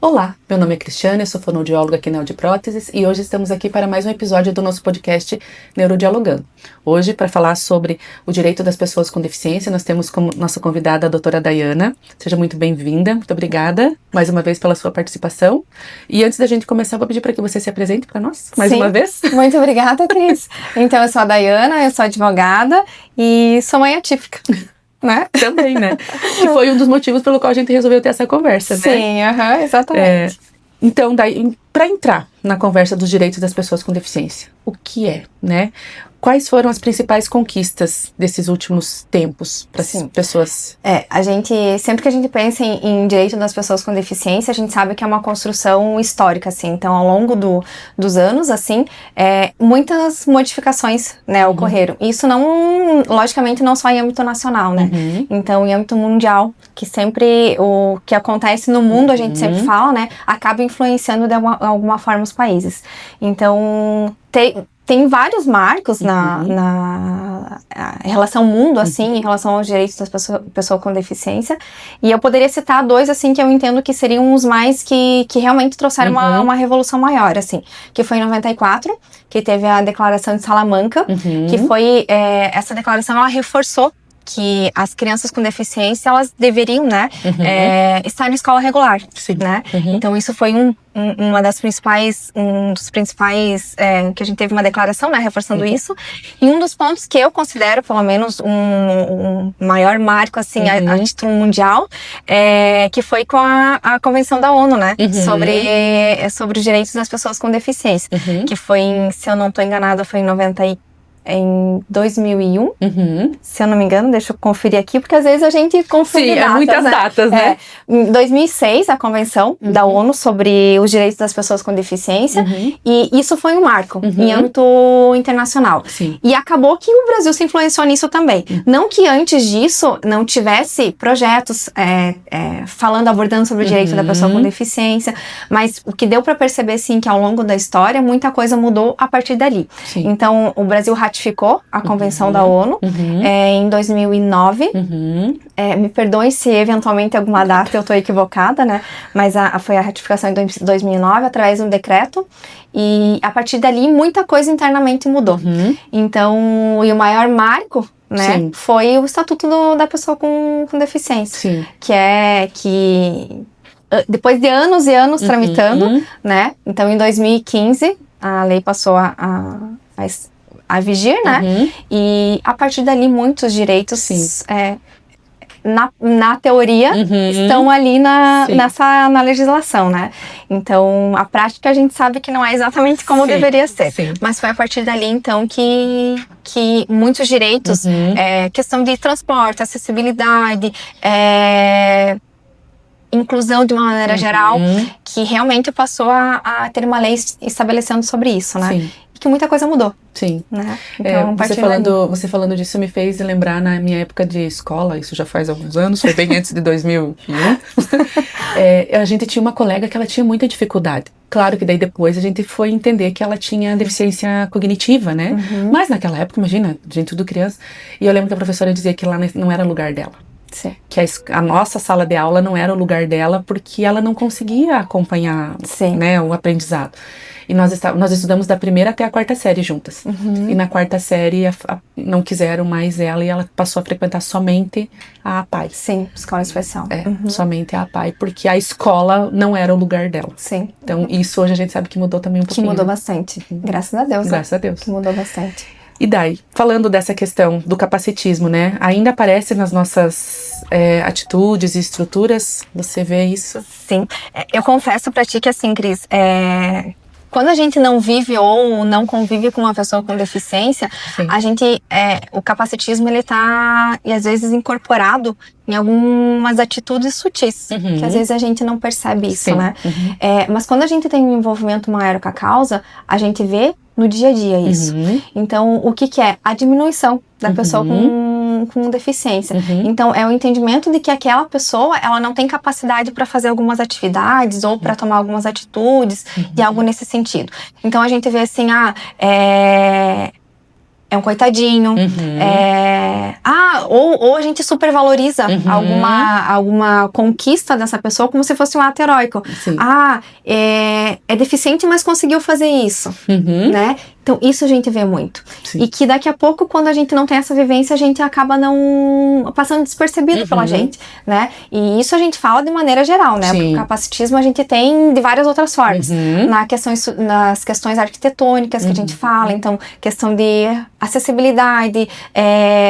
Olá, meu nome é Cristiane, eu sou fonoaudióloga aqui na Audiopróteses e hoje estamos aqui para mais um episódio do nosso podcast Neurodialogando. Hoje, para falar sobre o direito das pessoas com deficiência, nós temos como nossa convidada a doutora Dayana. Seja muito bem-vinda, muito obrigada mais uma vez pela sua participação. E antes da gente começar, vou pedir para que você se apresente para nós, mais uma vez. Muito obrigada, Cris. Então, eu sou a Dayana, eu sou advogada e sou mãe atípica. Né? Também, né? Que foi um dos motivos pelo qual a gente resolveu ter essa conversa, né? Sim, exatamente. Então, daí, para entrar na conversa dos direitos das pessoas com deficiência, o que é, né? Quais foram as principais conquistas desses últimos tempos para as pessoas? Sempre que a gente pensa em direito das pessoas com deficiência, a gente sabe que é uma construção histórica, assim. Então, ao longo dos anos, assim, muitas modificações, né, ocorreram. Isso logicamente, não só em âmbito nacional, né? Então, em âmbito mundial, que sempre o que acontece no mundo, a gente sempre fala, né, acaba influenciando de alguma forma os países. Então, tem vários marcos na relação mundo, assim, em relação aos direitos das pessoas com deficiência. E eu poderia citar dois, assim, que eu entendo que seriam os mais que realmente trouxeram uma revolução maior, assim. Que foi em 94, que teve a Declaração de Salamanca, que foi, essa declaração, ela reforçou que as crianças com deficiência, elas deveriam, né, estar na escola regular, né? Então, isso foi um dos principais, que a gente teve uma declaração, né, reforçando isso. E um dos pontos que eu considero, pelo menos, um maior marco, assim, a título mundial, que foi com a Convenção da ONU, né, sobre os direitos das pessoas com deficiência, que foi, se eu não estou enganada, foi em 2001, se eu não me engano, deixa eu conferir aqui, porque às vezes a gente confunde datas, muitas datas, né? Em 2006, a Convenção da ONU sobre os direitos das pessoas com deficiência, e isso foi um marco em âmbito internacional. Sim. E acabou que o Brasil se influenciou nisso também. Não que antes disso não tivesse projetos abordando sobre o direito da pessoa com deficiência, mas o que deu para perceber, sim, que ao longo da história, muita coisa mudou a partir dali. Sim. Então, o Brasil ratificou a Convenção da ONU em 2009. Me perdoem se eventualmente alguma data eu estou equivocada, né? Mas foi a ratificação em 2009 através de um decreto. E a partir dali muita coisa internamente mudou. Então, e o maior marco, né, foi o Estatuto da Pessoa com Deficiência. Sim. Que depois de anos e anos tramitando, né? Então, em 2015, a lei passou a vigir, né? E a partir dali muitos direitos, na teoria, estão ali na legislação, né? Então, a prática a gente sabe que não é exatamente como deveria ser. Mas foi a partir dali, então, que muitos direitos, questão de transporte, acessibilidade, inclusão de uma maneira geral, que realmente passou a ter uma lei estabelecendo sobre isso, né? Sim. E que muita coisa mudou. Sim. Né? Então, você falando disso me fez lembrar na minha época de escola, isso já faz alguns anos, foi bem antes de 2001. A gente tinha uma colega que ela tinha muita dificuldade. Claro que daí depois a gente foi entender que ela tinha deficiência cognitiva, né? Mas naquela época, imagina, gente tudo criança. E eu lembro que a professora dizia que lá não era lugar dela. Sim. Que a nossa sala de aula não era o lugar dela porque ela não conseguia acompanhar, né, o aprendizado. E nós estudamos da primeira até a quarta série juntas. E na quarta série não quiseram mais ela e ela passou a frequentar somente a APAE. Sim, escola especial. Somente a APAE, porque a escola não era o lugar dela. Sim. Então isso hoje a gente sabe que mudou também um pouquinho. Que mudou bastante. Graças a Deus. Graças a Deus. Que mudou bastante. E daí, falando dessa questão do capacitismo, né? Ainda aparece nas nossas atitudes e estruturas? Você vê isso? Sim. Eu confesso pra ti que, assim, Cris, quando a gente não vive ou não convive com uma pessoa com deficiência, a gente, o capacitismo, ele tá, e às vezes, incorporado em algumas atitudes sutis, que às vezes a gente não percebe isso, né? Mas quando a gente tem um envolvimento maior com a causa, a gente vê no dia a dia isso. Então, o que é? A diminuição da pessoa com deficiência. Então, é o entendimento de que aquela pessoa, ela não tem capacidade para fazer algumas atividades ou para tomar algumas atitudes e algo nesse sentido. Então, a gente vê assim, é um coitadinho. Ou a gente supervaloriza alguma conquista dessa pessoa como se fosse um ato heróico. Sim. É deficiente, mas conseguiu fazer isso, né? Então, isso a gente vê muito. Sim. E que daqui a pouco, quando a gente não tem essa vivência, a gente acaba não passando despercebido pela gente, né? E isso a gente fala de maneira geral, né? Sim. Porque o capacitismo a gente tem de várias outras formas. Nas questões arquitetônicas que a gente fala, então, questão de acessibilidade,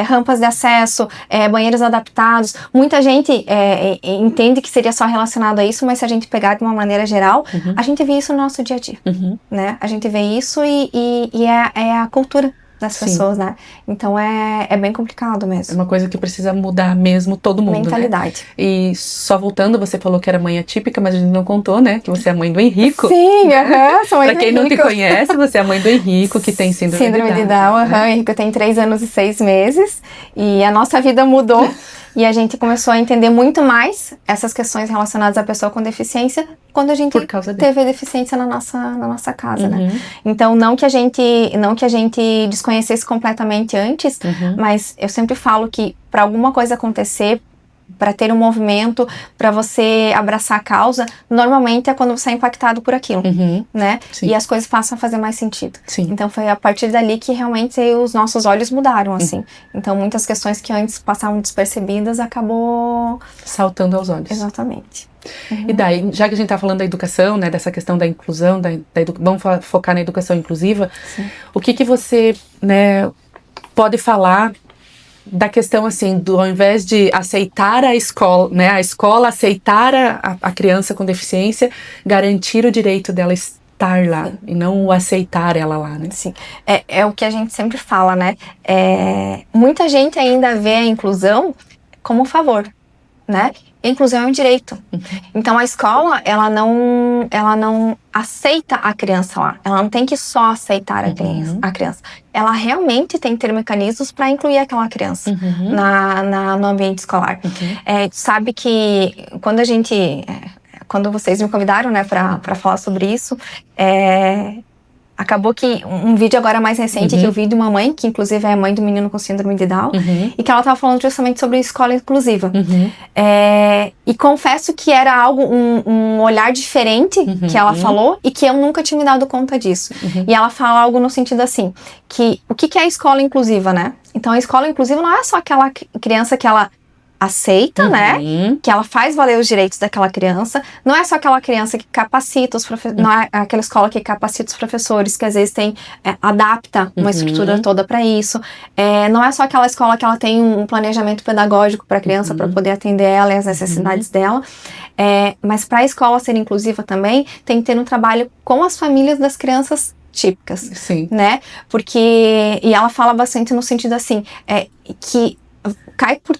rampas de acesso, banheiros adaptados. Muita gente entende que seria só relacionado a isso, mas se a gente pegar de uma maneira geral, a gente vê isso no nosso dia a dia, né? A gente vê isso e é a cultura das pessoas, né? Então é bem complicado mesmo. É uma coisa que precisa mudar mesmo todo mundo, mentalidade. Né? E só voltando, você falou que era mãe atípica, mas a gente não contou, né? Que você é a mãe do Henrico. Sim, sou mãe Pra quem não te conhece, você é a mãe do Henrico, que tem síndrome de Down. O Henrico tem 3 anos e 6 meses. E a nossa vida mudou. E a gente começou a entender muito mais essas questões relacionadas à pessoa com deficiência quando a gente teve deficiência na nossa casa, né? Então, não que a gente desconhecesse completamente antes, mas eu sempre falo que para alguma coisa acontecer, para ter um movimento, para você abraçar a causa, normalmente é quando você é impactado por aquilo, né? Sim. E as coisas passam a fazer mais sentido. Sim. Então foi a partir dali que realmente os nossos olhos mudaram, assim. Então muitas questões que antes passavam despercebidas acabou saltando aos olhos. Exatamente. E daí, já que a gente tá falando da educação, né, dessa questão da inclusão, vamos focar na educação inclusiva, o que você, né, pode falar da questão, assim, ao invés de aceitar a escola, né, a escola aceitar a criança com deficiência, garantir o direito dela estar lá, e não o aceitar ela lá, né? Sim, é o que a gente sempre fala, né, muita gente ainda vê a inclusão como um favor, né? A inclusão é um direito. Então a escola, ela não aceita a criança lá. Ela não tem que só aceitar a criança. Ela realmente tem que ter mecanismos para incluir aquela criança no ambiente escolar. Sabe que quando vocês me convidaram, né, para falar sobre isso, acabou que um vídeo agora mais recente que eu vi de uma mãe, que inclusive é mãe do menino com síndrome de Down, e que ela estava falando justamente sobre escola inclusiva. E confesso que era algo, um olhar diferente que ela falou e que eu nunca tinha me dado conta disso. E ela fala algo no sentido assim, que o que é a escola inclusiva, né? Então a escola inclusiva não é só aquela criança que ela aceita, né? Que ela faz valer os direitos daquela criança. Não é só aquela criança que capacita os professores, não é aquela escola que capacita os professores, que às vezes adapta uma estrutura toda para isso. Não é só aquela escola que ela tem um planejamento pedagógico para a criança para poder atender ela e as necessidades dela. Mas para a escola ser inclusiva também, tem que ter um trabalho com as famílias das crianças típicas, né? Porque, e ela fala bastante no sentido assim, que cai por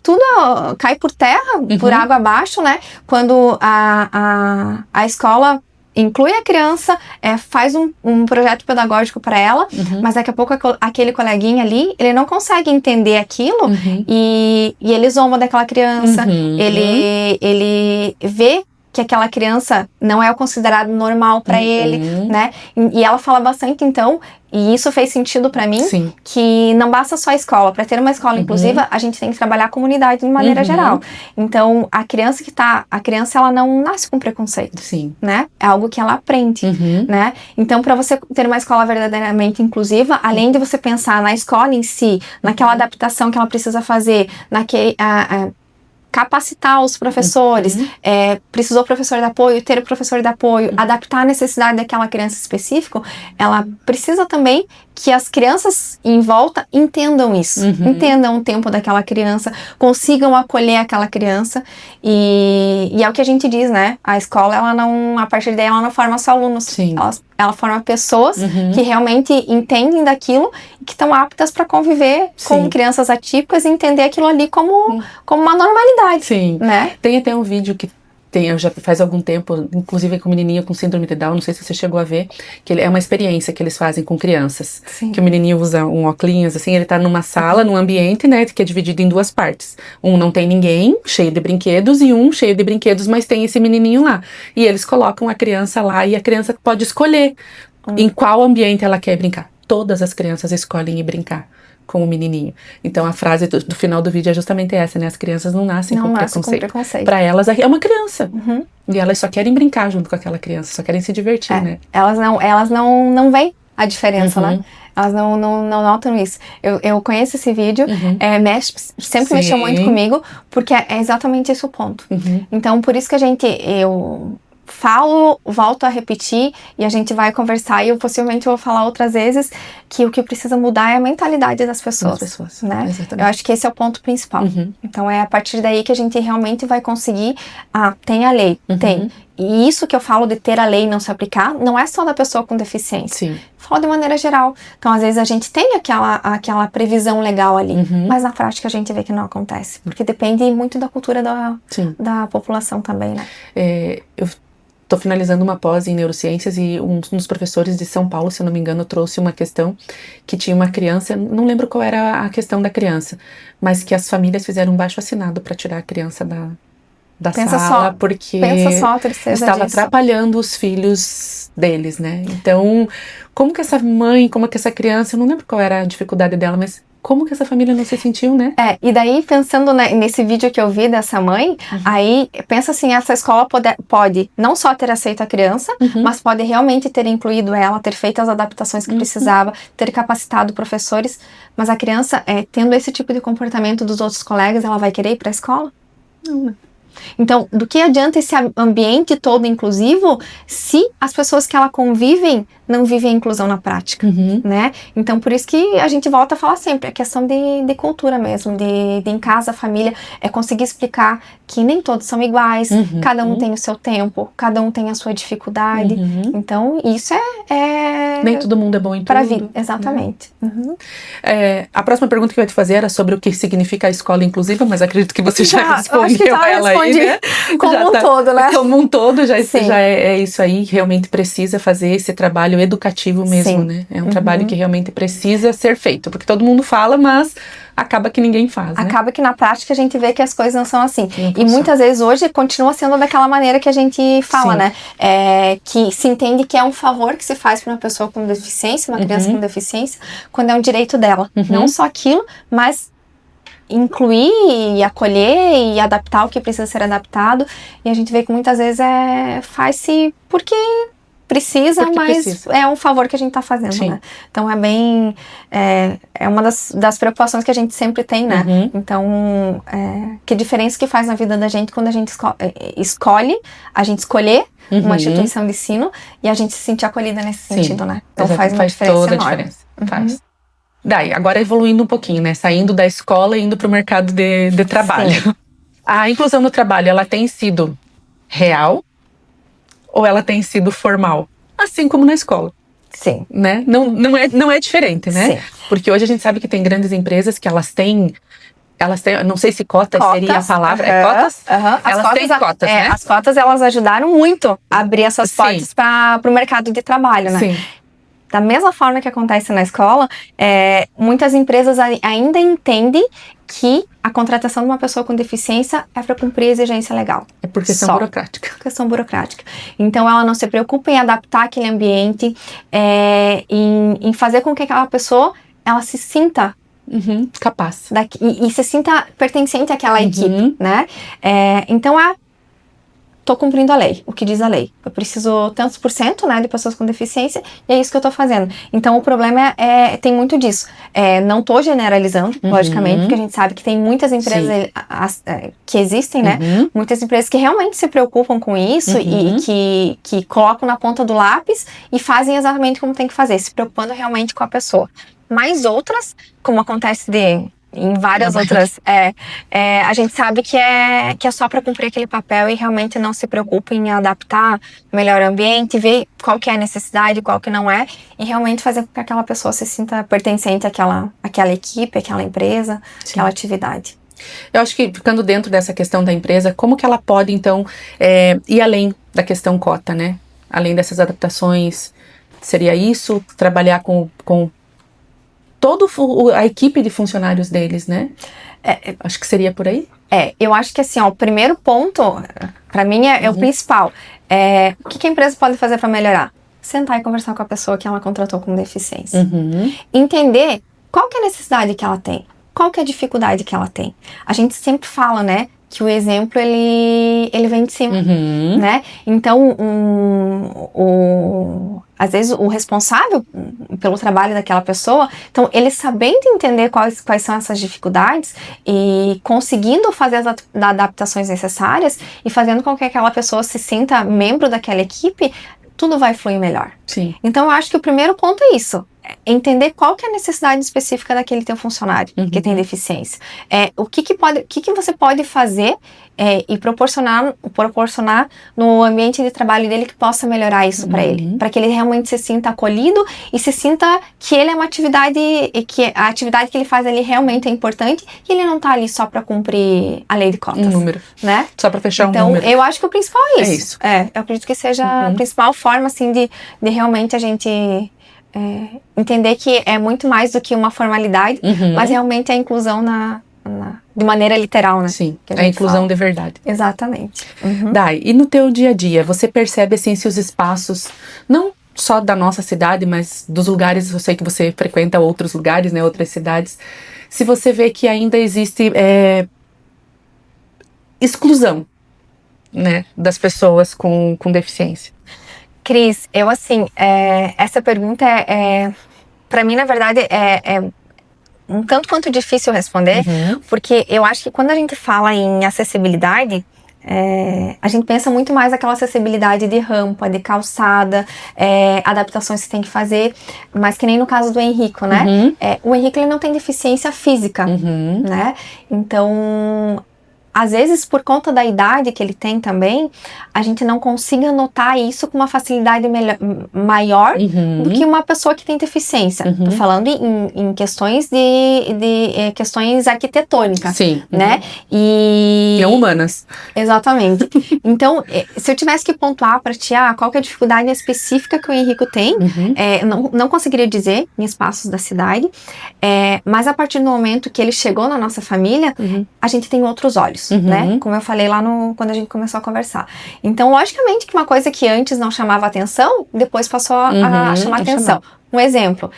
terra, por água abaixo, né? Quando a escola inclui a criança, faz um projeto pedagógico para ela, mas daqui a pouco aquele coleguinha ali, ele não consegue entender aquilo e ele zomba daquela criança, ele vê que aquela criança não é o considerado normal para ele, né? E ela fala bastante, então, e isso fez sentido para mim, que não basta só a escola. Para ter uma escola inclusiva, a gente tem que trabalhar a comunidade de maneira geral. Então, a criança ela não nasce com preconceito, né? É algo que ela aprende, né? Então, para você ter uma escola verdadeiramente inclusiva, além de você pensar na escola em si, naquela adaptação que ela precisa fazer, capacitar os professores, precisou o professor de apoio, ter o professor de apoio, adaptar a necessidade daquela criança específica, ela precisa também que as crianças em volta entendam isso, entendam o tempo daquela criança, consigam acolher aquela criança e é o que a gente diz, né? A escola, a partir daí, ela não forma só alunos, ela forma pessoas que realmente entendem daquilo e que estão aptas para conviver com crianças atípicas e entender aquilo ali como uma normalidade, né? Tem até um vídeo que já faz algum tempo, inclusive com menininha com síndrome de Down, não sei se você chegou a ver, que é uma experiência que eles fazem com crianças, que o menininho usa um óculos, assim, ele tá numa sala, num ambiente, né, que é dividido em 2 partes. Um não tem ninguém, cheio de brinquedos, e um cheio de brinquedos, mas tem esse menininho lá. E eles colocam a criança lá, e a criança pode escolher em qual ambiente ela quer brincar. Todas as crianças escolhem ir brincar com o menininho. Então a frase do final do vídeo é justamente essa, né? As crianças não nascem com preconceito. Para elas é uma criança. E elas só querem brincar junto com aquela criança, só querem se divertir, né? Elas não veem a diferença, né? Elas não notam isso. Eu conheço esse vídeo, sempre mexeu muito comigo, porque é exatamente esse o ponto. Então, por isso que eu falo, volto a repetir, e a gente vai conversar, e eu possivelmente vou falar outras vezes, que o que precisa mudar é a mentalidade das pessoas. Né? Exatamente. Eu acho que esse é o ponto principal. Então, é a partir daí que a gente realmente vai conseguir, tem a lei, tem. E isso que eu falo de ter a lei e não se aplicar, não é só da pessoa com deficiência. Sim. Falo de maneira geral. Então, às vezes, a gente tem aquela previsão legal ali, mas na prática a gente vê que não acontece. Porque depende muito da cultura da população também, né? Eu estou finalizando uma pós em neurociências e um dos professores de São Paulo, se eu não me engano, trouxe uma questão que tinha uma criança, não lembro qual era a questão da criança, mas que as famílias fizeram um baixo-assinado para tirar a criança da sala, porque a tristeza estava disso. atrapalhando os filhos deles, né? Então, como que essa mãe, como que essa criança, eu não lembro qual era a dificuldade dela, mas como que essa família não se sentiu, né? E daí, pensando nesse vídeo que eu vi dessa mãe, aí, pensa assim, essa escola pode não só ter aceito a criança, mas pode realmente ter incluído ela, ter feito as adaptações que precisava, ter capacitado professores, mas a criança, tendo esse tipo de comportamento dos outros colegas, ela vai querer ir para a escola? Não. Então, do que adianta esse ambiente todo inclusivo se as pessoas que ela convivem não vivem a inclusão na prática, né? Então, por isso que a gente volta a falar sempre, é questão de cultura mesmo, de em casa, a família, é conseguir explicar que nem todos são iguais, cada um tem o seu tempo, cada um tem a sua dificuldade. Então, isso nem todo mundo é bom em tudo. Para a vida, exatamente. A próxima pergunta que eu ia te fazer era sobre o que significa a escola inclusiva, mas acredito que você já respondeu ela aí, né? Como um todo, né? Como um todo, já é isso aí, realmente precisa fazer esse trabalho educativo mesmo, né? É um trabalho que realmente precisa ser feito, porque todo mundo fala, mas acaba que ninguém faz, né? Acaba que na prática a gente vê que as coisas não são assim. E muitas vezes hoje continua sendo daquela maneira que a gente fala, né? Que se entende que é um favor que se faz para uma pessoa com deficiência, uma criança com deficiência, quando é um direito dela. Não só aquilo, mas incluir e acolher e adaptar o que precisa ser adaptado. E a gente vê que muitas vezes faz-se porque precisa, mas é um favor que a gente tá fazendo, né? Então é bem... É uma das preocupações que a gente sempre tem, né? Então, que diferença que faz na vida da gente quando a gente escolher uma instituição de ensino e a gente se sentir acolhida nesse sentido, né? Então faz uma diferença toda enorme. A diferença. Faz. Daí, agora evoluindo um pouquinho, né? Saindo da escola e indo pro mercado de trabalho. A inclusão no trabalho, ela tem sido real ou ela tem sido formal? Assim como na escola. Sim. Né? Não é diferente, né? Sim. Porque hoje a gente sabe que tem grandes empresas que elas têm, não sei se cotas seria a palavra, cotas? Elas têm cotas, né? As cotas, elas ajudaram muito a abrir essas portas para o mercado de trabalho, né? Sim. Da mesma forma que acontece na escola, muitas empresas ainda entendem que a contratação de uma pessoa com deficiência é para cumprir a exigência legal. É por questão burocrática. Questão burocrática. Então, ela não se preocupa em adaptar aquele ambiente, em fazer com que aquela pessoa ela se sinta capaz. E se sinta pertencente àquela equipe, né? Então, tô cumprindo a lei, o que diz a lei. Eu preciso tantos %, né, de pessoas com deficiência, e é isso que eu tô fazendo. Então, o problema tem muito disso. Não tô generalizando, logicamente, porque a gente sabe que tem muitas empresas que existem, né? Muitas empresas que realmente se preocupam com isso e que colocam na ponta do lápis e fazem exatamente como tem que fazer, se preocupando realmente com a pessoa. Mas outras, como acontece em várias outras, a gente sabe que é só para cumprir aquele papel e realmente não se preocupa em adaptar melhor o ambiente, ver qual que é a necessidade, qual que não é, e realmente fazer com que aquela pessoa se sinta pertencente àquela equipe, àquela empresa, àquela atividade. Eu acho que, ficando dentro dessa questão da empresa, como que ela pode, então, ir além da questão cota, né? Além dessas adaptações, seria isso? Trabalhar com toda a equipe de funcionários deles, né? Acho que seria por aí. Eu acho que assim, o primeiro ponto, para mim, é o principal. O que a empresa pode fazer para melhorar? Sentar e conversar com a pessoa que ela contratou com deficiência. Entender qual que é a necessidade que ela tem? Qual que é a dificuldade que ela tem? A gente sempre fala, né, que o exemplo, ele vem de cima, né? Então, às vezes, o responsável pelo trabalho daquela pessoa, então, ele sabendo entender quais são essas dificuldades e conseguindo fazer as adaptações necessárias e fazendo com que aquela pessoa se sinta membro daquela equipe, tudo vai fluir melhor. Sim. Então, eu acho que o primeiro ponto é isso. Entender qual que é a necessidade específica daquele teu funcionário que tem deficiência. O que você pode fazer e proporcionar no ambiente de trabalho dele que possa melhorar isso para ele. Para que ele realmente se sinta acolhido e se sinta que ele é uma atividade, que a atividade que ele faz ali realmente é importante e ele não tá ali só para cumprir a lei de cotas. Um número. Né? Só para fechar então, número. Eu acho que o principal é isso. É isso. Eu acredito que seja a principal forma, assim, de realmente a gente... entender que é muito mais do que uma formalidade, mas realmente a inclusão de maneira literal, né? Sim, a inclusão fala. de verdade. Exatamente. Dai, e no teu dia a dia, você percebe assim se os espaços, não só da nossa cidade, mas dos lugares, eu sei que você frequenta outros lugares, né, outras cidades, se você vê que ainda existe exclusão, né, das pessoas com deficiência? Cris, eu assim, essa pergunta para mim, na verdade, é um tanto quanto difícil responder, porque eu acho que quando a gente fala em acessibilidade, a gente pensa muito mais aquela acessibilidade de rampa, de calçada, adaptações que tem que fazer, mas que nem no caso do Henrico, né? O Henrico, ele não tem deficiência física, né? Então... às vezes, por conta da idade que ele tem também, a gente não consiga notar isso com uma facilidade maior do que uma pessoa que tem deficiência. Tô falando em questões de questões arquitetônicas, sim, né? E não humanas. Exatamente. Então, se eu tivesse que pontuar para ti, qual que é a dificuldade específica que o Henrico tem, não conseguiria dizer em espaços da cidade, mas a partir do momento que ele chegou na nossa família, a gente tem outros olhos. Né? Como eu falei lá quando a gente começou a conversar. Então, logicamente que uma coisa que antes não chamava atenção, depois passou a chamar atenção. Um exemplo,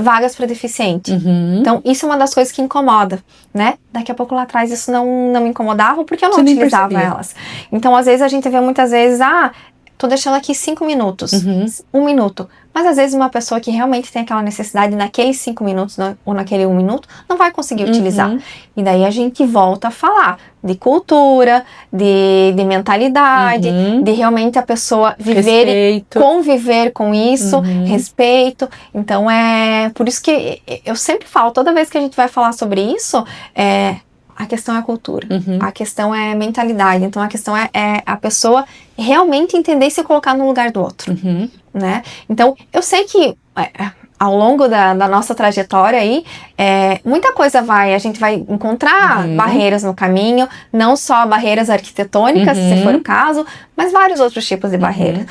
vagas para deficiente. Então, isso é uma das coisas que incomoda, né? Daqui a pouco lá atrás isso não me incomodava porque eu não utilizava elas. Então, às vezes a gente vê muitas vezes, tô deixando aqui 5 minutos, 1 minuto. Mas às vezes uma pessoa que realmente tem aquela necessidade naqueles 5 minutos ou naquele 1 minuto, não vai conseguir utilizar. E daí a gente volta a falar de cultura, de mentalidade, de realmente a pessoa viver, conviver com isso, respeito. Então por isso que eu sempre falo, toda vez que a gente vai falar sobre isso, a questão é a cultura, a questão é a mentalidade, então a questão é a pessoa realmente entender e se colocar no lugar do outro, né? Então, eu sei que ao longo da nossa trajetória aí, muita coisa a gente vai encontrar barreiras no caminho, não só barreiras arquitetônicas, se for o caso, mas vários outros tipos de barreiras.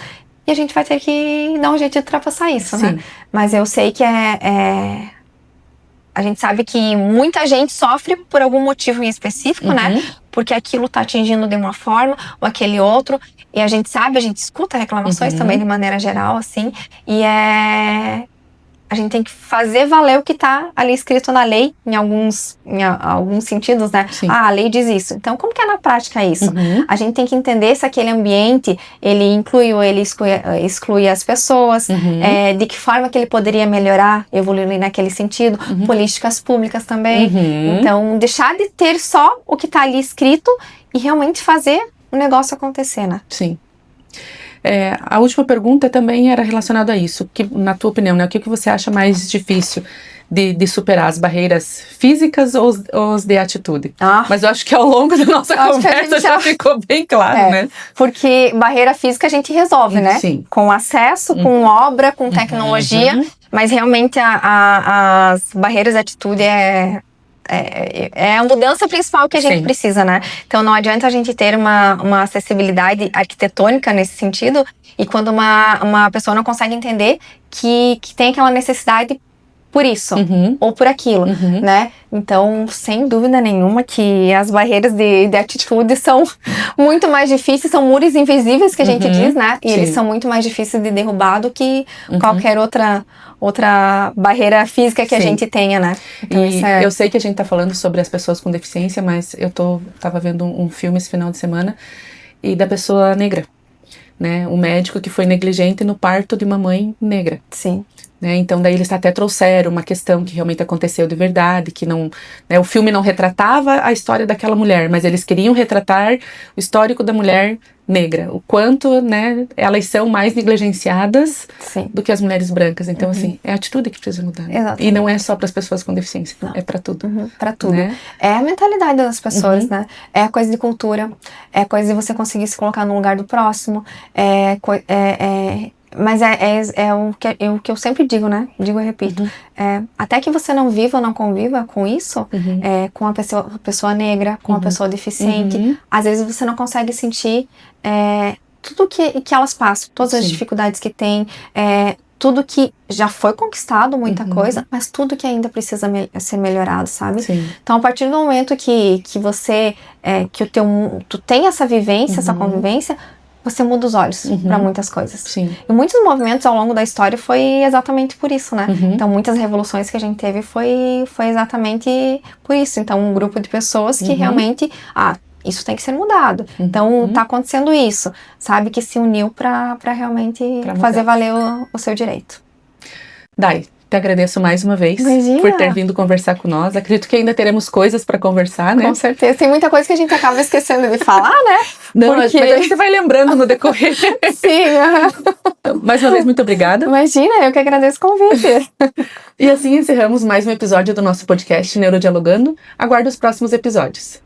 E a gente vai ter que dar um jeito de ultrapassar isso, né? Mas eu sei que a gente sabe que muita gente sofre por algum motivo em específico, né? Porque aquilo tá atingindo de uma forma ou aquele outro. E a gente sabe, a gente escuta reclamações também de maneira geral, assim. E a gente tem que fazer valer o que tá ali escrito na lei, em alguns sentidos, né? A lei diz isso. Então, como que é na prática isso? A gente tem que entender se aquele ambiente, ele inclui ou ele exclui as pessoas, de que forma que ele poderia melhorar, evoluir naquele sentido, políticas públicas também. Então, deixar de ter só o que tá ali escrito e realmente fazer o negócio acontecer, né? Sim. A última pergunta também era relacionada a isso. Que, na tua opinião, né, o que você acha mais difícil de superar? As barreiras físicas ou os de atitude? Mas eu acho que ao longo da nossa conversa já ficou bem claro, né? Porque barreira física a gente resolve, né? Sim. Com acesso, com obra, com tecnologia. Mas realmente as barreiras de atitude é a mudança principal que a gente precisa, né? Então não adianta a gente ter uma acessibilidade arquitetônica nesse sentido, e quando uma pessoa não consegue entender que tem aquela necessidade por isso, ou por aquilo, né? Então, sem dúvida nenhuma que as barreiras de atitude são muito mais difíceis, são muros invisíveis que a gente diz, né? E eles são muito mais difíceis de derrubar do que qualquer outra barreira física que a gente tenha, né? Então, e eu sei que a gente tá falando sobre as pessoas com deficiência, mas eu tava vendo um filme esse final de semana e da pessoa negra, né? Um médico que foi negligente no parto de uma mãe negra. Sim. Né? Então daí eles até trouxeram uma questão que realmente aconteceu de verdade, que não, né, o filme não retratava a história daquela mulher, mas eles queriam retratar o histórico da mulher negra, o quanto, né, elas são mais negligenciadas do que as mulheres brancas. Então assim, é a atitude que precisa mudar. Exatamente. E não é só para as pessoas com deficiência, é para tudo. Para tudo. Né? É a mentalidade das pessoas, né? É a coisa de cultura, é a coisa de você conseguir se colocar no lugar do próximo, mas é o que eu sempre digo, né? Digo e repito. Até que você não viva ou não conviva com isso, com a pessoa negra, com a pessoa deficiente, às vezes você não consegue sentir tudo que elas passam, todas as dificuldades que tem, tudo que já foi conquistado, muita coisa, mas tudo que ainda precisa ser melhorado, sabe? Sim. Então, a partir do momento que você, tu tem essa vivência, essa convivência, você muda os olhos para muitas coisas. Sim. E muitos movimentos ao longo da história foi exatamente por isso, né? Então, muitas revoluções que a gente teve foi exatamente por isso. Então, um grupo de pessoas que realmente, isso tem que ser mudado. Então, tá acontecendo isso. Sabe? Que se uniu para realmente fazer valer o seu direito. Dai, te agradeço mais uma vez por ter vindo conversar com nós. Acredito que ainda teremos coisas para conversar, né? Com certeza. Tem muita coisa que a gente acaba esquecendo de falar, né? Não, mas a gente vai lembrando no decorrer. Sim. Mais uma vez, muito obrigada. Imagina, eu que agradeço o convite. E assim encerramos mais um episódio do nosso podcast Neurodialogando. Aguardo os próximos episódios.